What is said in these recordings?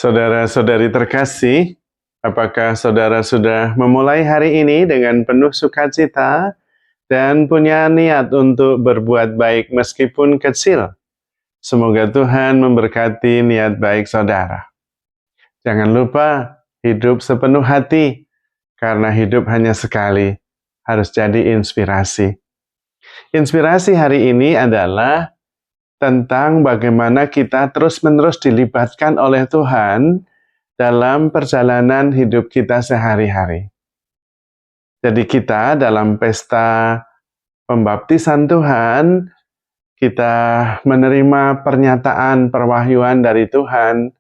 Saudara-saudari terkasih, apakah saudara sudah memulai hari ini dengan penuh sukacita dan punya niat untuk berbuat baik meskipun kecil? Semoga Tuhan memberkati niat baik saudara. Jangan lupa hidup sepenuh hati, karena hidup hanya sekali, harus jadi inspirasi. Inspirasi hari ini adalah tentang bagaimana kita terus-menerus dilibatkan oleh Tuhan dalam perjalanan hidup kita sehari-hari. Jadi kita dalam pesta pembaptisan Tuhan, kita menerima pernyataan perwahyuan dari Tuhan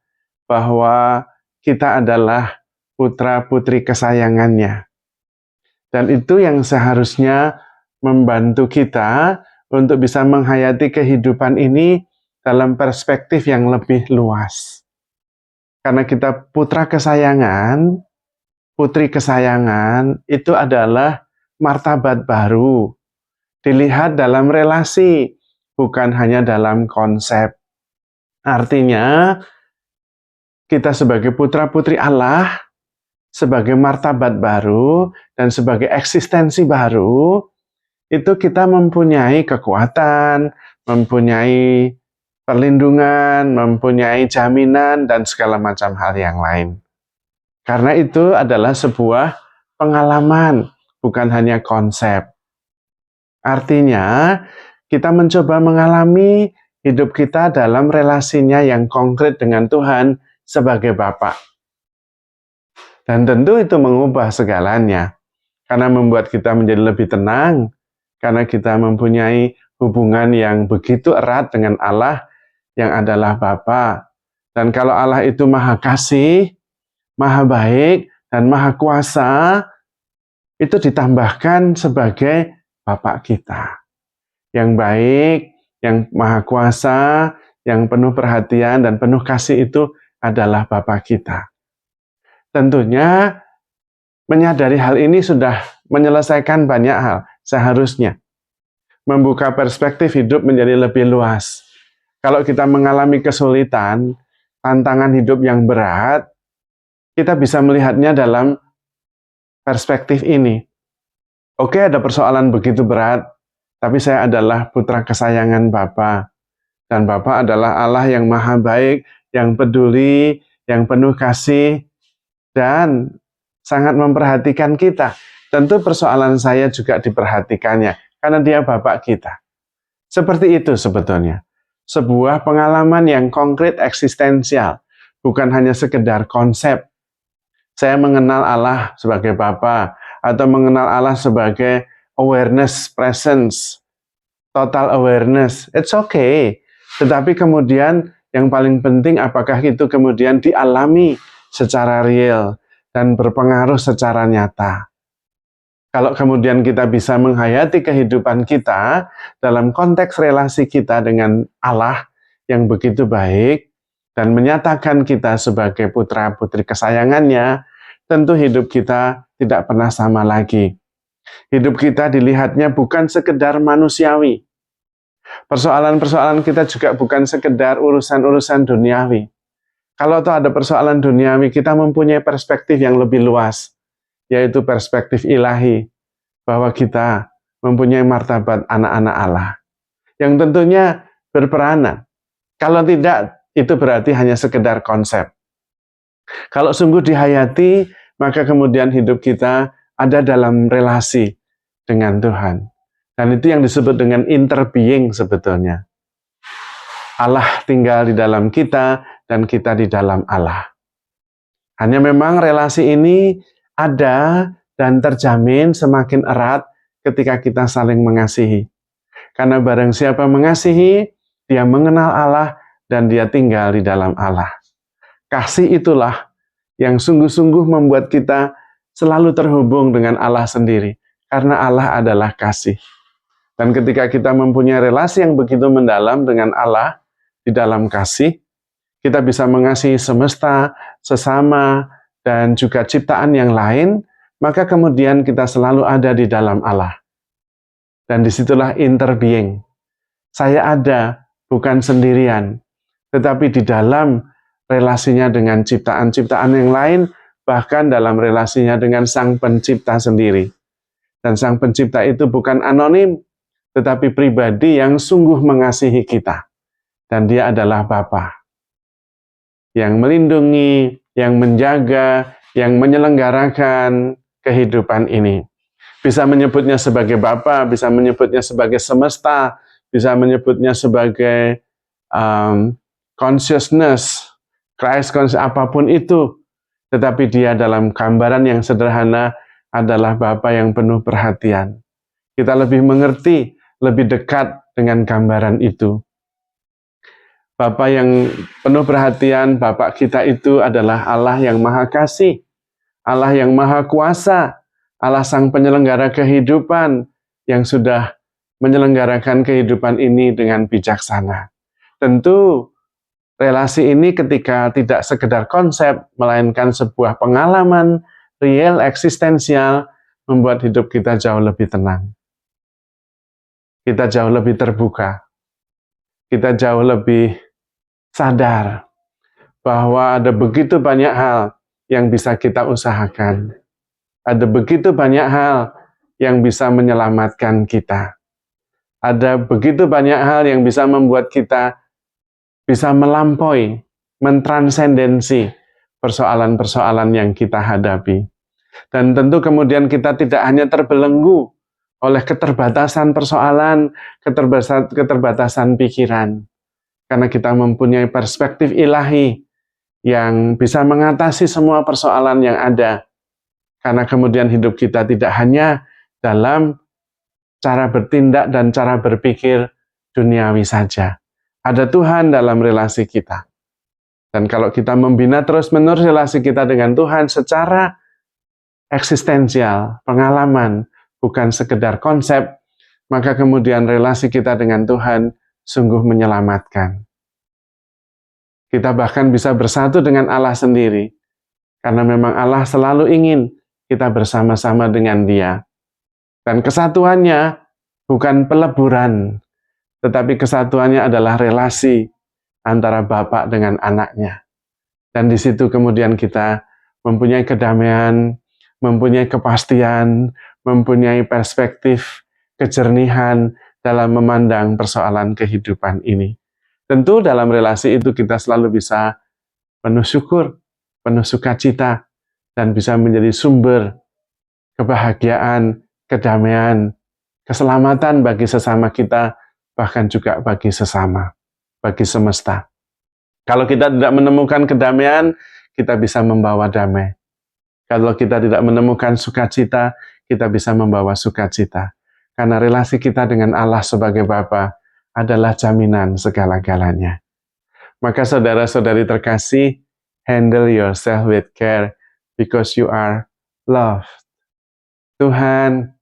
bahwa kita adalah putra-putri kesayangannya. Dan itu yang seharusnya membantu kita untuk bisa menghayati kehidupan ini dalam perspektif yang lebih luas. Karena kita putra kesayangan, putri kesayangan, itu adalah martabat baru. Dilihat dalam relasi, bukan hanya dalam konsep. Artinya, kita sebagai putra-putri Allah, sebagai martabat baru, dan sebagai eksistensi baru, itu kita mempunyai kekuatan, mempunyai perlindungan, mempunyai jaminan, dan segala macam hal yang lain. Karena itu adalah sebuah pengalaman, bukan hanya konsep. Artinya, kita mencoba mengalami hidup kita dalam relasinya yang konkret dengan Tuhan sebagai Bapa. Dan tentu itu mengubah segalanya, karena membuat kita menjadi lebih tenang, karena kita mempunyai hubungan yang begitu erat dengan Allah yang adalah Bapa. Dan kalau Allah itu Maha Kasih, Maha Baik, dan Maha Kuasa, itu ditambahkan sebagai Bapa kita. Yang baik, yang Maha Kuasa, yang penuh perhatian dan penuh kasih itu adalah Bapa kita. Tentunya menyadari hal ini sudah menyelesaikan banyak hal, seharusnya. Membuka perspektif hidup menjadi lebih luas. Kalau kita mengalami kesulitan, tantangan hidup yang berat, kita bisa melihatnya dalam perspektif ini. Oke, ada persoalan begitu berat, tapi saya adalah putra kesayangan Bapa. Dan Bapa adalah Allah yang maha baik, yang peduli, yang penuh kasih, dan sangat memperhatikan kita. Tentu persoalan saya juga diperhatikannya, karena dia Bapak kita. Seperti itu sebetulnya. Sebuah pengalaman yang konkret eksistensial, bukan hanya sekedar konsep. Saya mengenal Allah sebagai Bapa, atau mengenal Allah sebagai awareness, presence, total awareness. It's okay. Tetapi kemudian yang paling penting apakah itu kemudian dialami secara real dan berpengaruh secara nyata. Kalau kemudian kita bisa menghayati kehidupan kita dalam konteks relasi kita dengan Allah yang begitu baik dan menyatakan kita sebagai putra-putri kesayangannya, tentu hidup kita tidak pernah sama lagi. Hidup kita dilihatnya bukan sekedar manusiawi. Persoalan-persoalan kita juga bukan sekedar urusan-urusan duniawi. Kalau ada persoalan duniawi, kita mempunyai perspektif yang lebih luas, yaitu perspektif ilahi, bahwa kita mempunyai martabat anak-anak Allah, yang tentunya berperanan. Kalau tidak, itu berarti hanya sekedar konsep. Kalau sungguh dihayati, maka kemudian hidup kita ada dalam relasi dengan Tuhan. Dan itu yang disebut dengan interbeing sebetulnya. Allah tinggal di dalam kita, dan kita di dalam Allah. Hanya memang relasi ini ada dan terjamin semakin erat ketika kita saling mengasihi. Karena barang siapa mengasihi, dia mengenal Allah dan dia tinggal di dalam Allah. Kasih itulah yang sungguh-sungguh membuat kita selalu terhubung dengan Allah sendiri. Karena Allah adalah kasih. Dan ketika kita mempunyai relasi yang begitu mendalam dengan Allah di dalam kasih, kita bisa mengasihi semesta, sesama, dan juga ciptaan yang lain, maka kemudian kita selalu ada di dalam Allah. Dan disitulah interbeing. Saya ada, bukan sendirian, tetapi di dalam relasinya dengan ciptaan-ciptaan yang lain, bahkan dalam relasinya dengan Sang Pencipta sendiri. Dan Sang Pencipta itu bukan anonim, tetapi pribadi yang sungguh mengasihi kita. Dan Dia adalah Bapa yang melindungi, yang menjaga, yang menyelenggarakan kehidupan ini. Bisa menyebutnya sebagai Bapa, bisa menyebutnya sebagai semesta, bisa menyebutnya sebagai consciousness, Christ consciousness, apapun itu. Tetapi Dia dalam gambaran yang sederhana adalah Bapa yang penuh perhatian. Kita lebih mengerti, lebih dekat dengan gambaran itu. Bapa yang penuh perhatian, Bapa kita itu adalah Allah yang Maha Kasih, Allah yang Maha Kuasa, Allah Sang Penyelenggara kehidupan yang sudah menyelenggarakan kehidupan ini dengan bijaksana. Tentu relasi ini ketika tidak sekedar konsep, melainkan sebuah pengalaman real eksistensial, membuat hidup kita jauh lebih tenang. Kita jauh lebih terbuka. Kita jauh lebih sadar bahwa ada begitu banyak hal yang bisa kita usahakan. Ada begitu banyak hal yang bisa menyelamatkan kita. Ada begitu banyak hal yang bisa membuat kita bisa melampaui, mentransendensi persoalan-persoalan yang kita hadapi. Dan tentu kemudian kita tidak hanya terbelenggu oleh keterbatasan persoalan, keterbatasan pikiran. Karena kita mempunyai perspektif ilahi yang bisa mengatasi semua persoalan yang ada. Karena kemudian hidup kita tidak hanya dalam cara bertindak dan cara berpikir duniawi saja. Ada Tuhan dalam relasi kita. Dan kalau kita membina terus-menerus relasi kita dengan Tuhan secara eksistensial, pengalaman, bukan sekedar konsep, maka kemudian relasi kita dengan Tuhan sungguh menyelamatkan. Kita bahkan bisa bersatu dengan Allah sendiri, karena memang Allah selalu ingin kita bersama-sama dengan Dia. Dan kesatuannya bukan peleburan, tetapi kesatuannya adalah relasi antara Bapa dengan anaknya. Dan di situ kemudian kita mempunyai kedamaian, mempunyai kepastian, mempunyai perspektif kejernihan dalam memandang persoalan kehidupan ini. Tentu dalam relasi itu kita selalu bisa penuh syukur, penuh sukacita, dan bisa menjadi sumber kebahagiaan, kedamaian, keselamatan bagi sesama kita, bahkan juga bagi sesama, bagi semesta. Kalau kita tidak menemukan kedamaian, kita bisa membawa damai. Kalau kita tidak menemukan sukacita, kita bisa membawa sukacita. Karena relasi kita dengan Allah sebagai Bapa adalah jaminan segala-galanya. Maka saudara-saudari terkasih, handle yourself with care because you are loved. Tuhan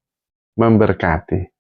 memberkati.